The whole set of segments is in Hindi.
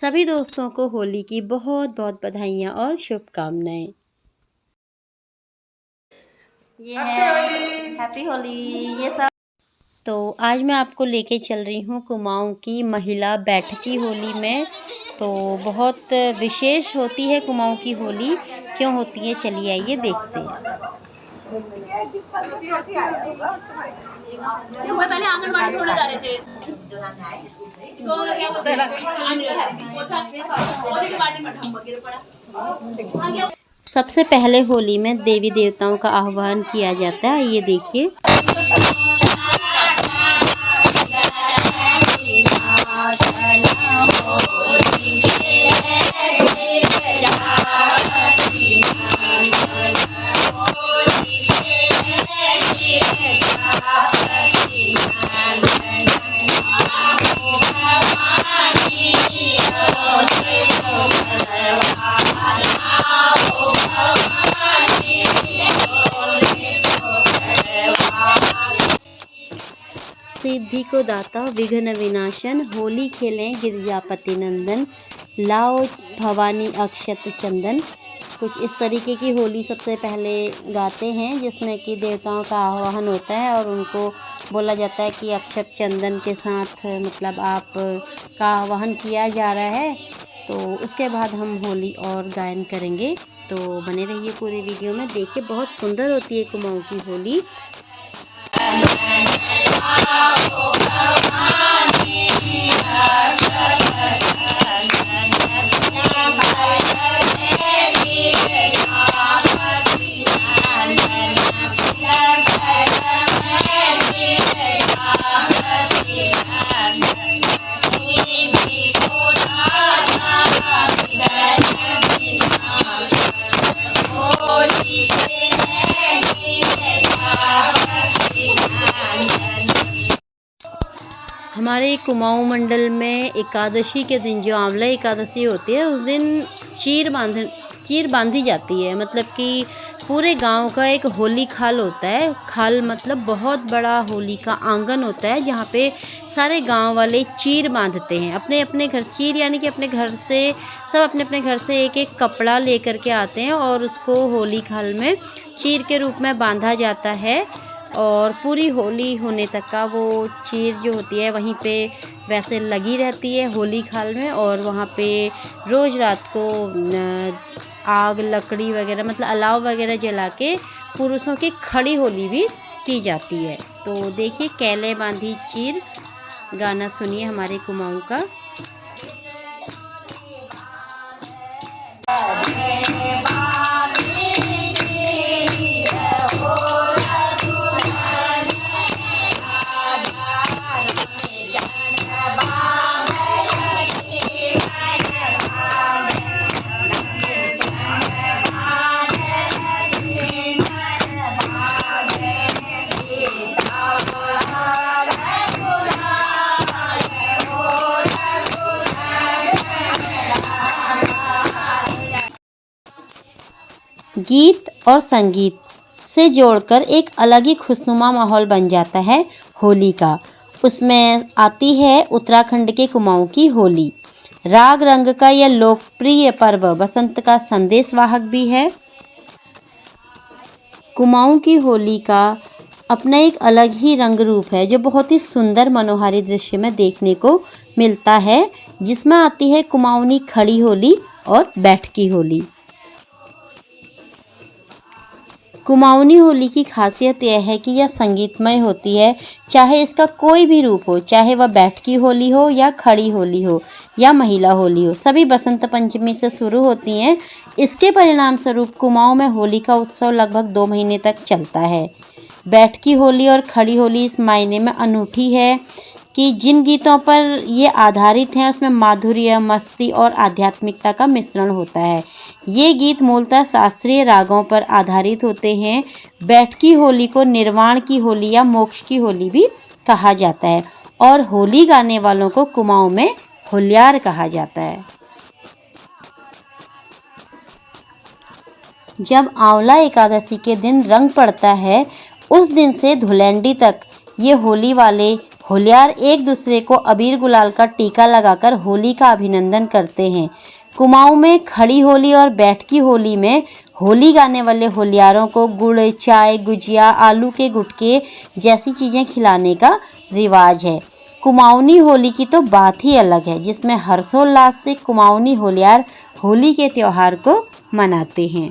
सभी दोस्तों को होली की बहुत बहुत बधाइयाँ और शुभकामनाएं। ये है हैप्पी होली। ये सब तो आज मैं आपको लेके चल रही हूँ कुमाऊँ की महिला बैठकी होली में। तो बहुत विशेष होती है कुमाऊँ की होली। क्यों होती है, चलिए आइए देखते हैं। सुबह पहले आंगनबाड़ी छोड़ने जा रहे थे तो क्या बोलते हैं पोछे के बाल्टी में ढम गिर पड़ा। सबसे पहले होली में देवी देवताओं का आह्वान किया जाता है, ये देखिए। सिद्धि को दाता विघ्न विनाशन, होली खेलें गिरजापति नंदन, लाओ भवानी अक्षत चंदन। कुछ इस तरीके की होली सबसे पहले गाते हैं, जिसमें कि देवताओं का आह्वान होता है और उनको बोला जाता है कि अक्षत चंदन के साथ मतलब आप का आह्वान किया जा रहा है। तो उसके बाद हम होली और गायन करेंगे। तो बने रहिए पूरे वीडियो में, देखिए बहुत सुंदर होती है कुमाऊँ की होली। हमारे कुमाऊँ मंडल में एकादशी के दिन, जो आंवला एकादशी होती है, उस दिन चीर बांधी जाती है। मतलब कि पूरे गांव का एक होली खाल होता है। खाल मतलब बहुत बड़ा होली का आंगन होता है, जहाँ पे सारे गांव वाले चीर बांधते हैं अपने अपने घर। चीर यानी कि अपने घर से सब अपने अपने घर से एक एक कपड़ा लेकर के आते हैं और उसको होली खाल में चीर के रूप में बांधा जाता है। और पूरी होली होने तक का वो चीर जो होती है वहीं पे वैसे लगी रहती है होली खाल में। और वहाँ पे रोज़ रात को आग लकड़ी वगैरह मतलब अलाव वगैरह जला के पुरुषों की खड़ी होली भी की जाती है। तो देखिए, कैले बांधी चीर गाना सुनिए हमारे कुमाऊँ का। गीत और संगीत से जोड़कर एक अलग ही खुशनुमा माहौल बन जाता है होली का। उसमें आती है उत्तराखंड के कुमाऊँ की होली। राग रंग का यह लोकप्रिय पर्व बसंत का संदेशवाहक भी है। कुमाऊँ की होली का अपना एक अलग ही रंग रूप है, जो बहुत ही सुंदर मनोहारी दृश्य में देखने को मिलता है, जिसमें आती है कुमाऊनी खड़ी होली और बैठकी होली। कुमाऊनी होली की खासियत यह है कि यह संगीतमय होती है, चाहे इसका कोई भी रूप हो, चाहे वह बैठकी होली हो या खड़ी होली हो या महिला होली हो। सभी बसंत पंचमी से शुरू होती हैं। इसके परिणाम स्वरूप कुमाऊँ में होली का उत्सव लगभग 2 महीने तक चलता है। बैठकी होली और खड़ी होली इस मायने में अनूठी है कि जिन गीतों पर ये आधारित हैं उसमें माधुर्य, मस्ती और आध्यात्मिकता का मिश्रण होता है। ये गीत मूलतः शास्त्रीय रागों पर आधारित होते हैं। बैठकी होली को निर्वाण की होली या मोक्ष की होली भी कहा जाता है और होली गाने वालों को कुमाऊँ में होल्यार कहा जाता है। जब आंवला एकादशी के दिन रंग पड़ता है, उस दिन से धुलेंडी तक ये होली वाले होलियार एक दूसरे को अबीर गुलाल का टीका लगाकर होली का अभिनंदन करते हैं। कुमाऊं में खड़ी होली और बैठकी होली में होली गाने वाले होलियारों को गुड़, चाय, गुजिया, आलू के गुटके जैसी चीज़ें खिलाने का रिवाज है। कुमाऊनी होली की तो बात ही अलग है, जिसमें हर्षोल्लास से कुमाऊनी होलियार होली के त्यौहार को मनाते हैं।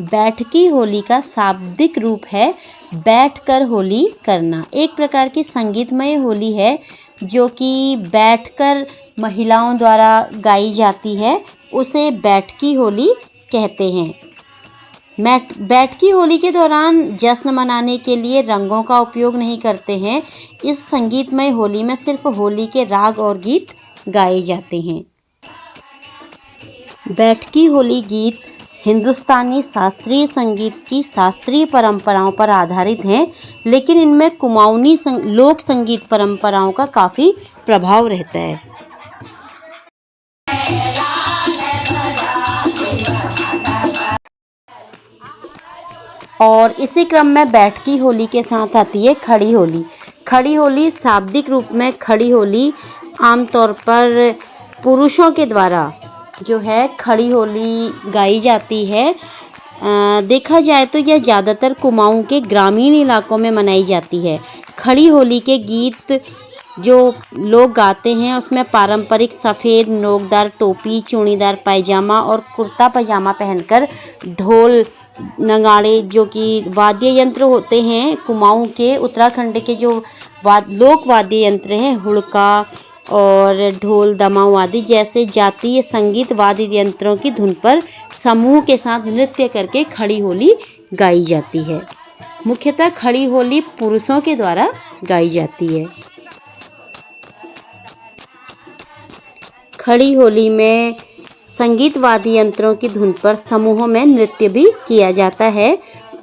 बैठकी होली का शाब्दिक रूप है बैठकर होली करना। एक प्रकार की संगीतमय होली है जो कि बैठकर महिलाओं द्वारा गाई जाती है, उसे बैठकी होली कहते हैं। बैठकी होली के दौरान जश्न मनाने के लिए रंगों का उपयोग नहीं करते हैं। इस संगीतमय होली में सिर्फ होली के राग और गीत गाए जाते हैं। बैठकी होली गीत हिंदुस्तानी शास्त्रीय संगीत की शास्त्रीय परंपराओं पर आधारित हैं, लेकिन इनमें कुमाऊनी लोक संगीत परंपराओं का काफ़ी प्रभाव रहता है। और इसी क्रम में बैठकी होली के साथ आती है खड़ी होली। खड़ी होली शाब्दिक रूप में खड़ी होली आमतौर पर पुरुषों के द्वारा जो है खड़ी होली गाई जाती है। देखा जाए तो यह ज़्यादातर कुमाऊं के ग्रामीण इलाकों में मनाई जाती है। खड़ी होली के गीत जो लोग गाते हैं उसमें पारंपरिक सफ़ेद नोकदार टोपी, चूड़ीदार पायजामा और कुर्ता पजामा पहनकर ढोल नगाड़े जो कि वाद्य यंत्र होते हैं, कुमाऊं के उत्तराखंड के जो लोक वाद्य यंत्र हैं, हुड़का और ढोल, दमाऊ आदि जैसे जातीय संगीत वाद्य यंत्रों की धुन पर समूह के साथ नृत्य करके खड़ी होली गाई जाती है। मुख्यतः खड़ी होली पुरुषों के द्वारा गाई जाती है। खड़ी होली में संगीत वाद्य यंत्रों की धुन पर समूहों में नृत्य भी किया जाता है।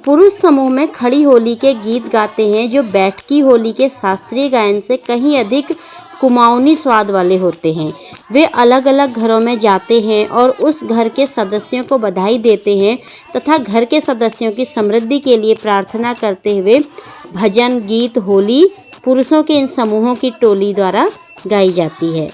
पुरुष समूह में खड़ी होली के गीत गाते हैं जो बैठकी होली के शास्त्रीय गायन से कहीं अधिक कुमाऊनी स्वाद वाले होते हैं। वे अलग अलग घरों में जाते हैं और उस घर के सदस्यों को बधाई देते हैं तथा घर के सदस्यों की समृद्धि के लिए प्रार्थना करते हुए भजन गीत होली पुरुषों के इन समूहों की टोली द्वारा गाई जाती है।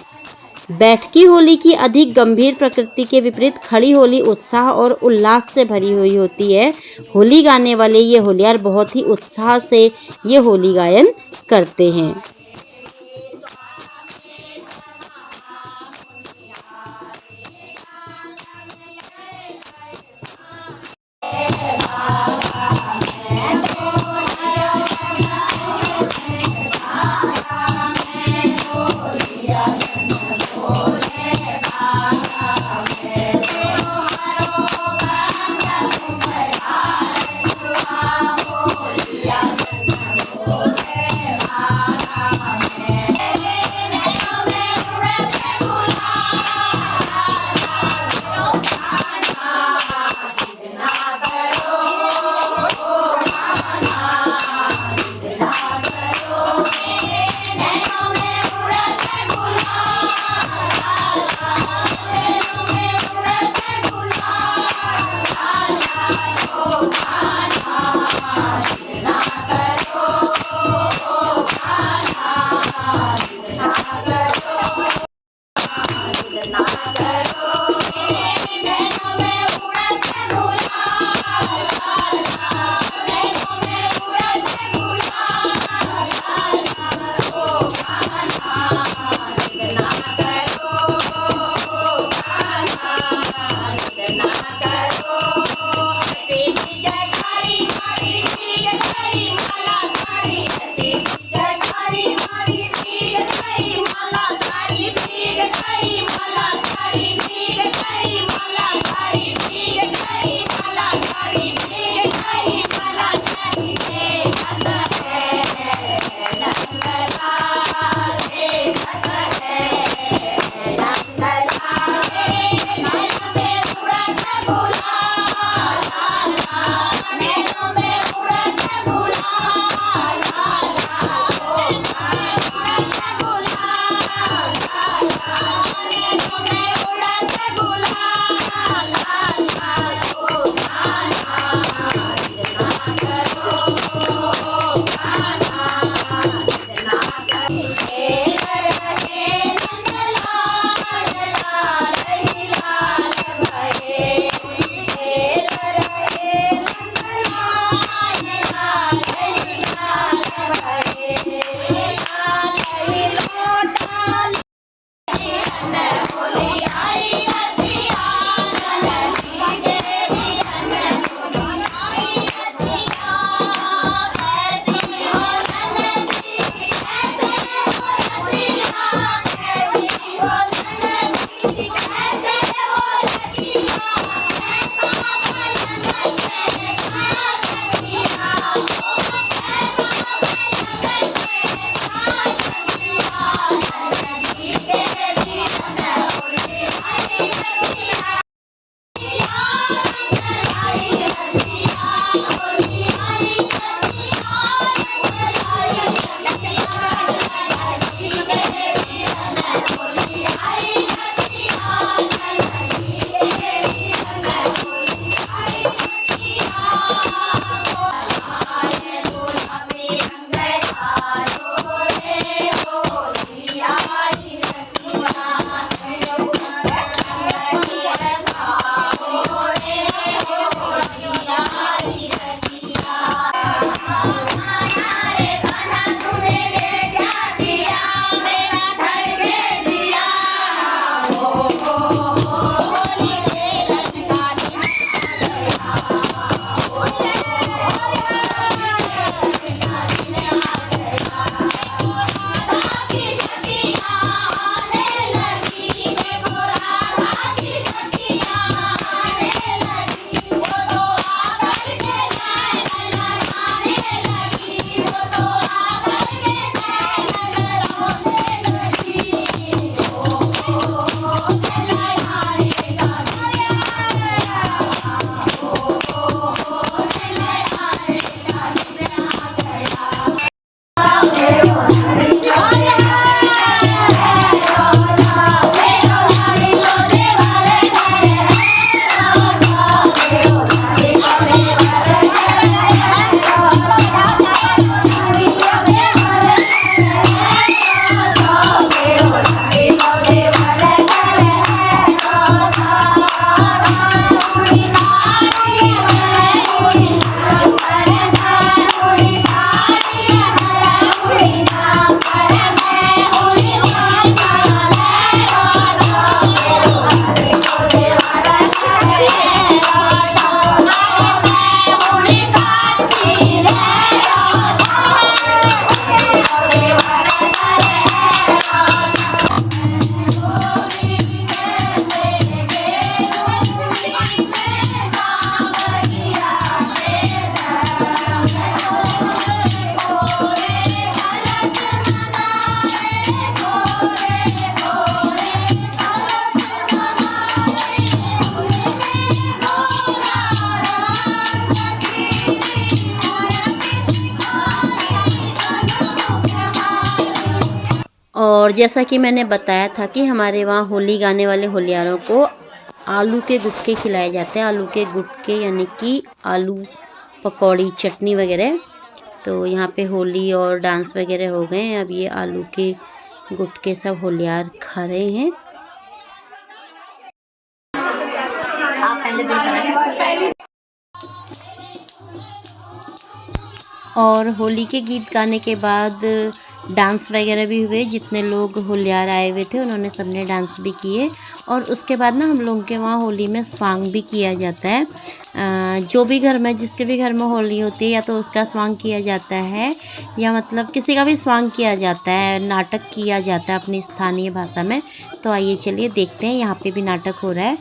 बैठकी होली की अधिक गंभीर प्रकृति के विपरीत खड़ी होली उत्साह और उल्लास से भरी हुई होती है। होली गाने वाले ये होलियार बहुत ही उत्साह से ये होली गायन करते हैं। और जैसा कि मैंने बताया था कि हमारे वहाँ होली गाने वाले होलियारों को आलू के गुटके खिलाए जाते हैं। आलू के गुटके यानी कि आलू पकौड़ी, चटनी वगैरह। तो यहाँ पे होली और डांस वगैरह हो गए हैं। अब ये आलू के गुटके सब होलियार खा रहे हैं। और होली के गीत गाने के बाद डांस वगैरह भी हुए। जितने लोग होलियार आए हुए थे उन्होंने सबने डांस भी किए। और उसके बाद ना हम लोगों के वहाँ होली में स्वांग भी किया जाता है। जो भी घर में, जिसके भी घर में होली होती है या तो उसका स्वांग किया जाता है या मतलब किसी का भी स्वांग किया जाता है, नाटक किया जाता है अपनी स्थानीय भाषा में। तो आइए चलिए देखते हैं, यहाँ पे भी नाटक हो रहा है।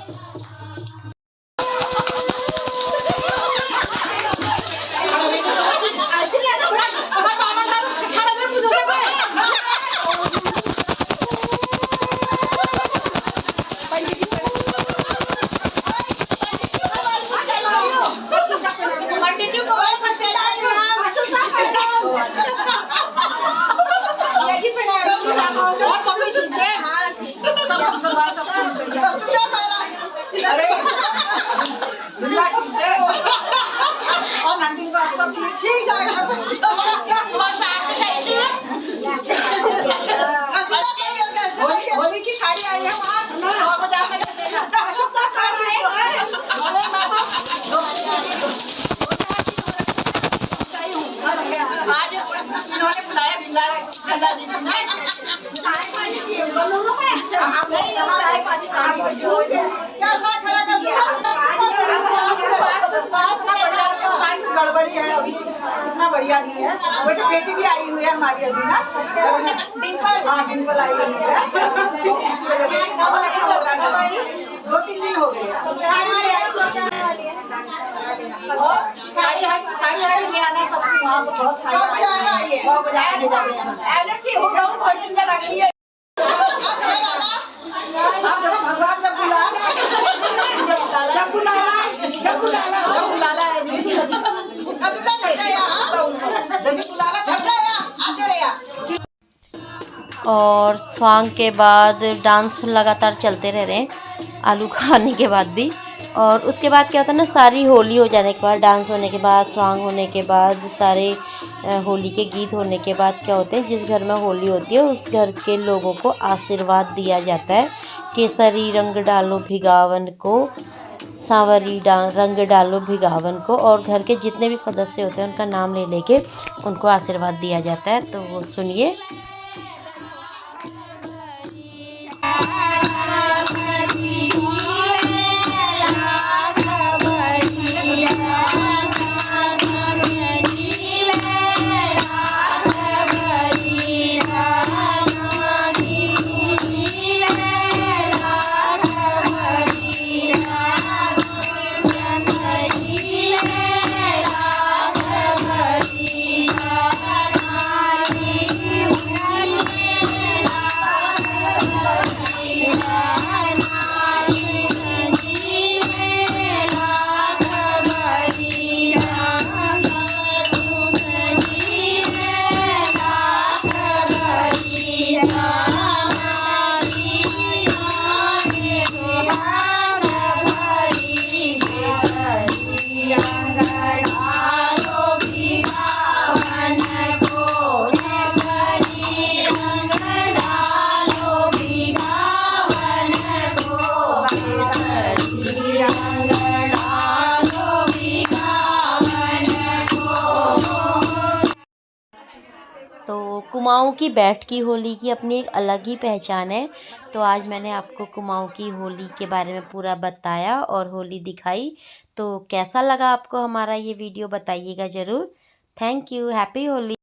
होली की साड़ी आई है आज इन्होंने बुलाया गड़बड़ी है अभी, इतना बढ़िया नहीं है। वैसे बेटी भी आई हुई है हमारी अभी ना, डिम्पल। हाँ, डिम्पल आई हुई है। बहुत अच्छा लग रहा है, 2-3 दिन हो गए। और साड़ी में आना सबसे वहाँ बहुत साड़ी भगवान जब और स्वांग के बाद डांस लगातार चलते रह रहे हैं आलू खाने के बाद भी। और उसके बाद क्या होता है ना, सारी होली हो जाने के बाद, डांस होने के बाद, स्वांग होने के बाद, सारे होली के गीत होने के बाद क्या होते हैं, जिस घर में होली होती है उस घर के लोगों को आशीर्वाद दिया जाता है। केसरी रंग डालो भिगावन को, सांवरी रंग डालो भिगावन को। और घर के जितने भी सदस्य होते हैं उनका नाम ले लेके उनको आशीर्वाद दिया जाता है। तो वो सुनिए। तो कुमाऊँ की बैठ की होली की अपनी एक अलग ही पहचान है। तो आज मैंने आपको कुमाऊँ की होली के बारे में पूरा बताया और होली दिखाई। तो कैसा लगा आपको हमारा ये वीडियो, बताइएगा ज़रूर। Thank you. हैप्पी होली।